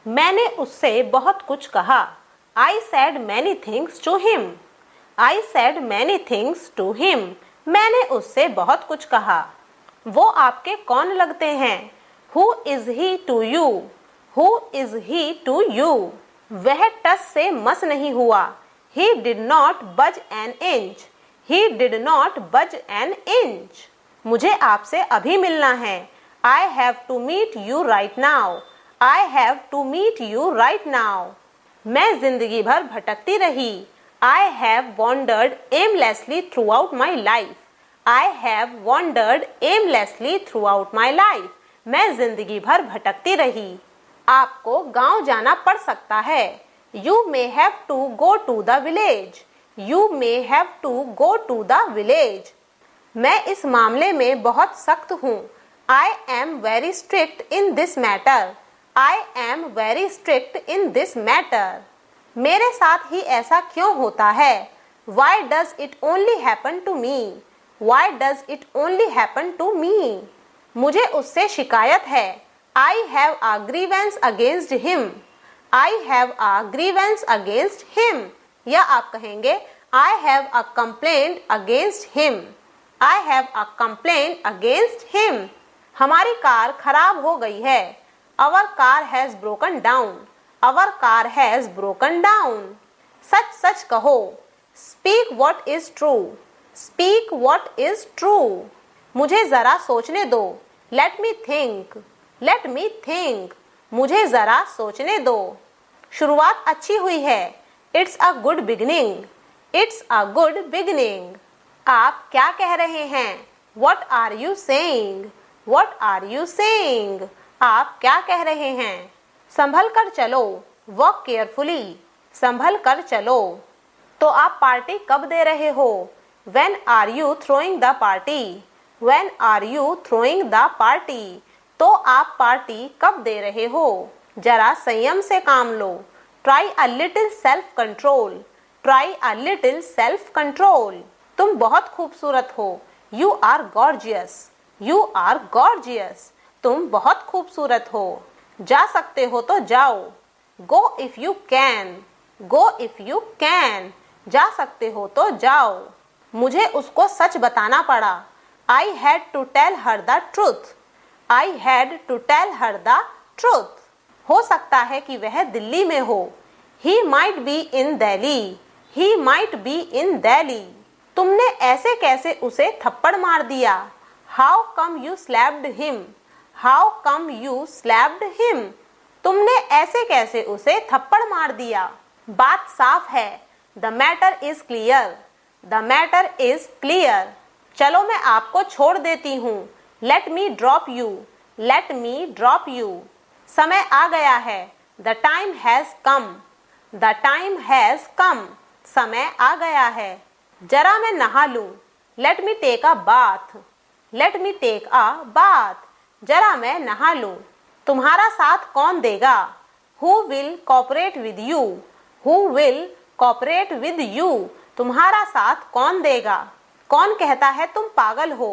मैंने उससे बहुत कुछ कहा। I said many things to him. I said many things to him. मैंने उससे बहुत कुछ कहा। वो आपके कौन लगते हैं? Who is he to you? Who is he to you? वह टस से मस नहीं हुआ। He did not budge an inch. He did not budge an inch. मुझे आपसे अभी मिलना है। I have to meet you right now. I have to meet you right now. मैं जिंदगी भर भटकती रही। I have wandered aimlessly throughout my life. I have wandered aimlessly throughout my life. मैं जिंदगी भर भटकती रही। आपको गांव जाना पड़ सकता है। You may have to go to the village. You may have to go to the village. मैं इस मामले में बहुत सख्त हूँ। I am very strict in this matter. I am very strict in this matter. मेरे साथ ही ऐसा क्यों होता है? Why does it only happen to me? Why does it only happen to me? मुझे उससे शिकायत है। I have a grievance against him. I have a grievance against him. या आप कहेंगे I have a complaint against him. I have a complaint against him. हमारी car खराब हो गई है। Our car has broken down. Our car has broken down. सच सच कहो। Speak what is true. Speak what is true. मुझे जरा सोचने दो। Let me think. Let me think. मुझे जरा सोचने दो। शुरुआत अच्छी हुई है। It's a good beginning. It's a good beginning. आप क्या कह रहे हैं? What are you saying? What are you saying? आप क्या कह रहे हैं? संभल कर चलो। Walk carefully. संभल कर चलो। तो आप पार्टी कब दे रहे हो? When are you throwing the party? When are you throwing the party? तो आप पार्टी कब दे रहे हो? जरा संयम से काम लो। Try a little self control. Try a little self control. तुम बहुत खूबसूरत हो। You are gorgeous. You are gorgeous. तुम बहुत खूबसूरत हो। जा सकते हो तो जाओ। Go if you can. Go if you can. जा सकते हो तो जाओ। मुझे उसको सच बताना पड़ा। I had to tell her the truth. I had to tell her the truth. हो सकता है कि वह दिल्ली में हो। He might be in Delhi. He might be in Delhi. तुमने ऐसे कैसे उसे थप्पड़ मार दिया? How come you slapped him? How come you slapped him? तुमने ऐसे कैसे उसे थप्पड़ मार दिया? बात साफ है। The matter is clear. The matter is clear. चलो मैं आपको छोड़ देती हूँ। Let me drop you. Let me drop you. समय आ गया है। The time has come. The time has come. समय आ गया है। जरा मैं नहा लूँ। Let me take a bath. Let me take a bath. जरा मैं नहा लूँ। तुम्हारा साथ कौन देगा? Who will cooperate with you? Who will cooperate with you? तुम्हारा साथ कौन देगा? कौन कहता है तुम पागल हो?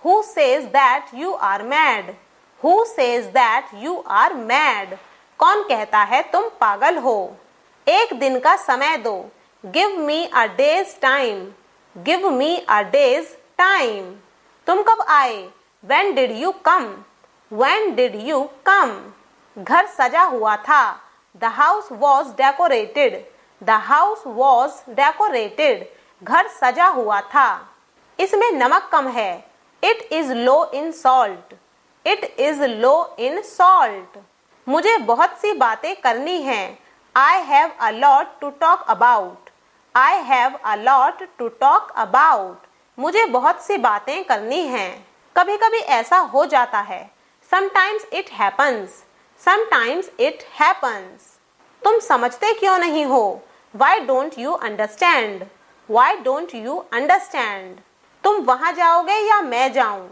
Who says that you are mad? Who says that you are mad? कौन कहता है तुम पागल हो? एक दिन का समय दो। Give me a day's time. Give me a day's time. तुम कब आए? When did you come? When did you come? घर सजा हुआ था। The house was decorated. The house was decorated. घर सजा हुआ था। इसमें नमक कम है। It is low in salt. It is low in salt. मुझे बहुत सी बातें करनी हैं। I have a lot to talk about. I have a lot to talk about. मुझे बहुत सी बातें करनी हैं। कभी कभी ऐसा हो जाता है। Sometimes it happens. Sometimes it happens. तुम समझते क्यों नहीं हो? Why don't you understand? Why don't you understand? तुम वहां जाओगे या मैं जाऊं?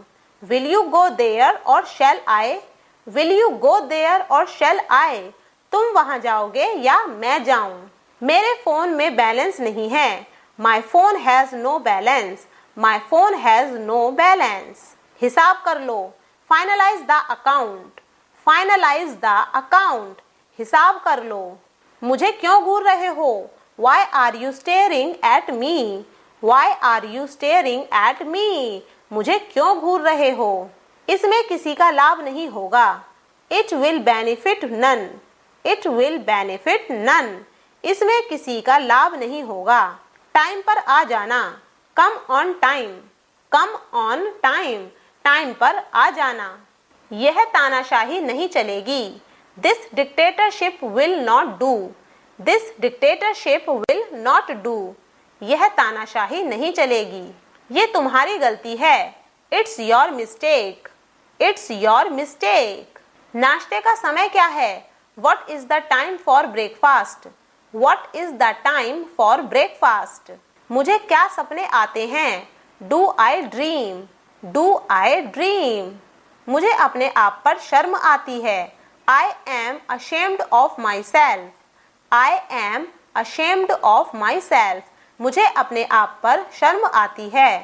Will you go there or shall I? Will you go there or shall I? तुम वहां जाओगे या मैं जाऊं? मेरे फोन में बैलेंस नहीं है। My phone has no balance. My phone has no balance. हिसाब कर लो। Finalize the account. Finalize the account. हिसाब कर लो। मुझे क्यों घूर रहे हो? Why are you staring at me? Why are you staring at me? मुझे क्यों घूर रहे हो? इसमें किसी का लाभ नहीं होगा। It will benefit none. It will benefit none. इसमें किसी का लाभ नहीं होगा। टाइम पर आ जाना। Come on time. Come on time. Time पर आ जाना। यह तानाशाही नहीं चलेगी। This dictatorship will not do. This dictatorship will not do. यह तानाशाही नहीं चलेगी। ये तुम्हारी गलती है। It's your mistake. It's your mistake. नाश्ते का समय क्या है? What is the time for breakfast? What is the time for breakfast? मुझे क्या सपने आते हैं? Do I dream? Do I dream? मुझे अपने आप पर शर्म आती है। I am ashamed of myself. I am ashamed of myself. मुझे अपने आप पर शर्म आती है।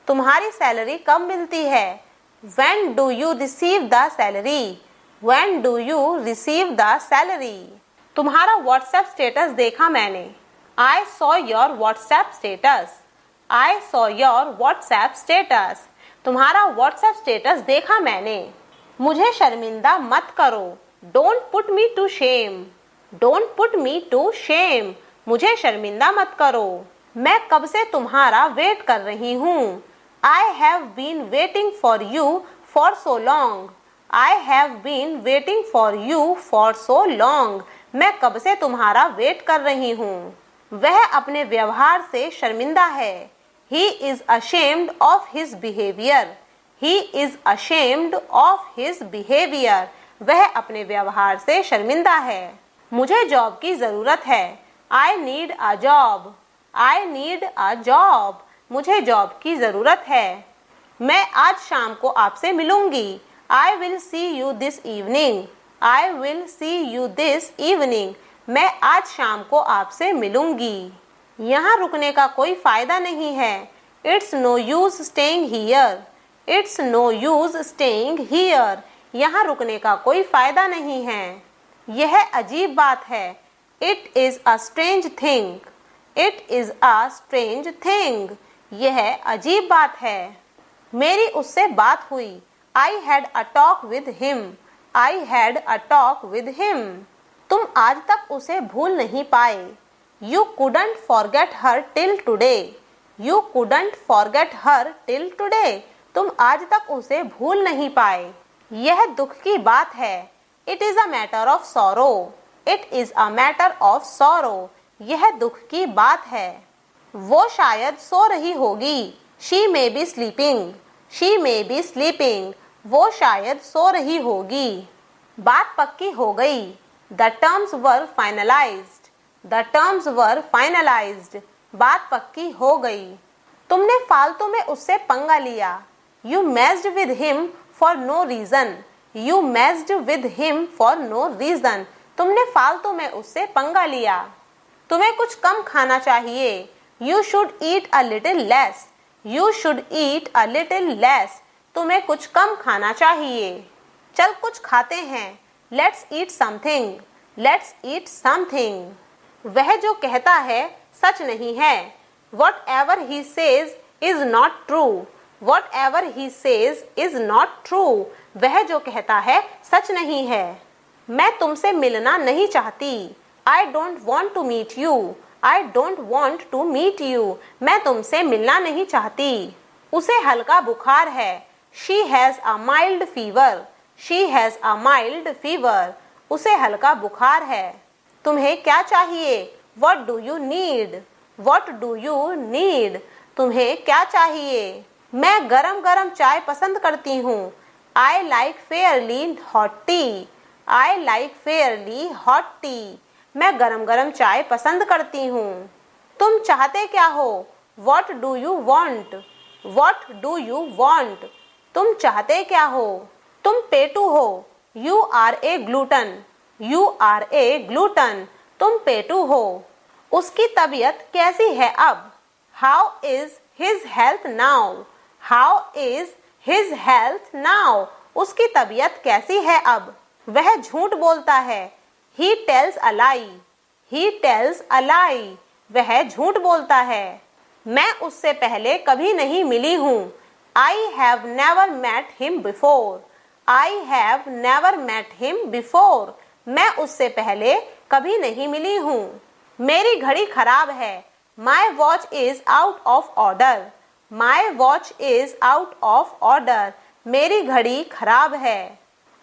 तुम्हारी सैलरी कब मिलती है? When do you receive the salary? When do you receive the salary? तुम्हारा WhatsApp स्टेटस देखा मैंने। I saw your WhatsApp status. I saw your WhatsApp status. तुम्हारा WhatsApp स्टेटस देखा मैंने। मुझे शर्मिंदा मत करो। Don't put me to shame. Don't put me to shame. मुझे शर्मिंदा मत करो। मैं कब से तुम्हारा वेट कर रही हूँ। I have been waiting for you for so long. I have been waiting for you for so long. मैं कब से तुम्हारा वेट कर रही हूँ। वह अपने व्यवहार से शर्मिंदा है। He is ashamed of his behavior. He is ashamed of his behavior. वह अपने व्यवहार से शर्मिंदा है। मुझे जॉब की जरूरत है। I need a job. I need a job. मुझे जॉब की जरूरत है। मैं आज शाम को आपसे मिलूंगी। I will see you this evening. I will see you this evening. मैं आज शाम को आपसे मिलूंगी। यहाँ रुकने का कोई फायदा नहीं है। It's no use staying here. It's no use staying here. यहाँ रुकने का कोई फायदा नहीं है। यह अजीब बात है। It is a strange thing. It is a strange thing. यह अजीब बात है। मेरी उससे बात हुई। I had a talk with him. I had a talk with him. तुम आज तक उसे भूल नहीं पाए। You couldn't forget her till today. You couldn't forget her till today. तुम आज तक उसे भूल नहीं पाए। यह दुख की बात है। It is a matter of sorrow. It is a matter of sorrow. यह दुख की बात है। वो शायद सो रही होगी। She may be sleeping. She may be sleeping. वो शायद सो रही होगी। बात पक्की हो गई। The terms were finalized. The terms were finalized. बात पक्की हो गई। तुमने फालतू में उससे पंगा लिया। You messed with him for no reason. You messed with him for no reason. तुमने फालतू में उससे पंगा लिया। तुम्हें कुछ कम खाना चाहिए। You should eat a little less. You should eat a little less. तुम्हें कुछ कम खाना चाहिए। चल कुछ खाते हैं। Let's eat something. Let's eat something. वह जो कहता है सच नहीं है। Whatever he says is not true. Whatever he says is not true. वह जो कहता है सच नहीं है। मैं तुमसे मिलना नहीं चाहती। I don't want to meet you. I don't want to meet you. मैं तुमसे मिलना नहीं चाहती। उसे हल्का बुखार है। She has a mild fever. She has a mild fever. उसे हल्का बुखार है। तुम्हें क्या चाहिए? What do you need? What do you need? तुम्हें क्या चाहिए? मैं गरम गरम चाय पसंद करती हूँ। I like fairly hot tea. I like fairly hot tea. मैं गरम गरम चाय पसंद करती हूँ। तुम चाहते क्या हो? What do you want? What do you want? तुम चाहते क्या हो? तुम पेटू हो। You are a glutton. You are a glutton. तुम पेटू हो। उसकी तबीयत कैसी है अब? How is his health now? How is his health now? उसकी तबीयत कैसी है अब? वह झूठ बोलता है। He tells a lie. He tells a lie. वह झूठ बोलता है। मैं उससे पहले कभी नहीं मिली हूँ। I have never met him before. I have never met him before. मैं उससे पहले कभी नहीं मिली हूँ। मेरी घड़ी खराब है। My watch is out of order. My watch is out of order. मेरी घड़ी खराब है।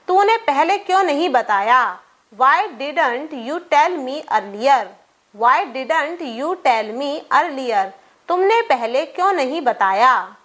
तूने पहले क्यों नहीं बताया? Why didn't you tell me earlier? Why didn't you tell me earlier? तुमने पहले क्यों नहीं बताया?